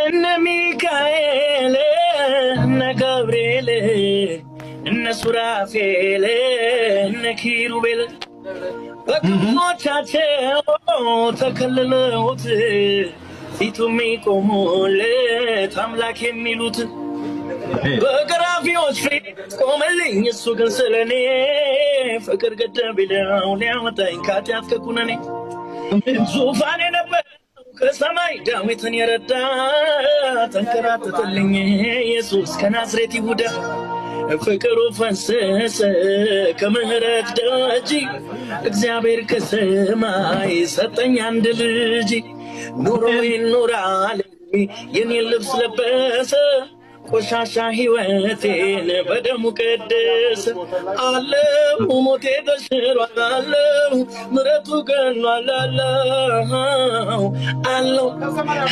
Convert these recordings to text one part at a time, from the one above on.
እነ ሚካኤል እነ ገብርኤል እነ ሱራፌል እነ ኪሩቤል በክንፎቻቸው ተከልለውት ፊቱ የሚቆሙለት አምላክ የሚሉት በግራፊዎች ፊት ቆመልኝ እሱ ግን ስለኔ ፍቅር ገደብ ይለው ሊያወጣኝ ከኃጢአት ከኩነኔ ዙፋኔ ነበር ከሰማይ ዳዊትን የረዳ ተንከራተተልኝ ኢየሱስ ከናዝሬት ይሁዳ ፍቅሩ ፈሰሰ ከምህረት ደጅ እግዚአብሔር ከሰማይ ሰጠኝ አንድ ልጅ ኑሮዬን ኖራለኝ የኔን ልብስ ለበሰ ቆሻሻ ሕይወቴን በደሙ ቀደሰ አለው ሞቴ ተሽሯል አለው ምሕረቱ ገኗል አለው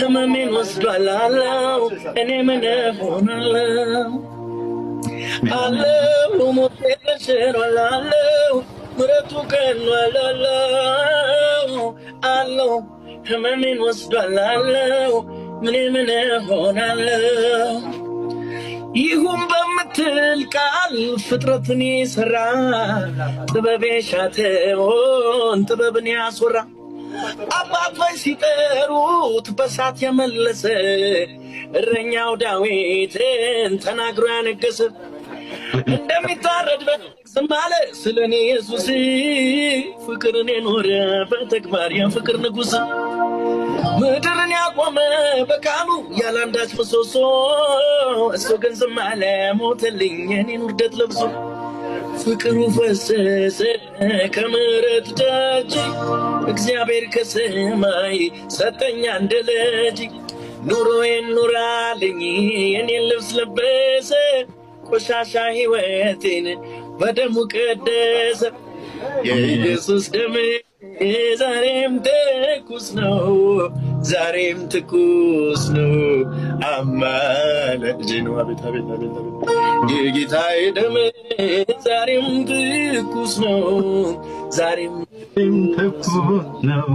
ህመሜን ወስዷል አለው እኔ ምን ሆናለሁ አለው ሞቴ ተሽሯል አለው ምሕረቱ ገኗል አለው ህመሜን ወስዷል አለው ምን ሆናለሁ ይሁን በምትል ቃል ፍጥረትን የሰራ ጥበብ የሻተውን ጥበብን ያስወራ አባቶች ሲጠሩት በሳት የመለሰ እረኛው ዳዊትን ተናግሮ ያነገሰ እንደሚታረድ ዝም አለ ስለኔ ኢየሱስ ፍቅርን የኖረ በተግባር የፍቅር ንጉሥ ምድርን ያቆመ በቃሉ ያላንዳች ምሰሶ እሱ ግን ዝም አለ ሞተልኝ የኔን ውርደት ለብሶ ፍቅሩ ፈሰሰ ከምሕረት ደጅ እግዚአብሔር ከሰማይ ሰጠኝ አንድ ልጅ ኑሮዬን ኑራልኝ የኔን ልብስ ለበሰ ቆሻሻ ሕይወቴን በደሙ ቀደሰ የኢየሱስ ደም ዛሬም ትኩስ ነው ዛሬም ትኩስ ነው አማላጅ ነው አቤት አቤት አቤት የጌታዬ ደም ዛሬም ትኩስ ነው ዛሬም ትኩስ ነው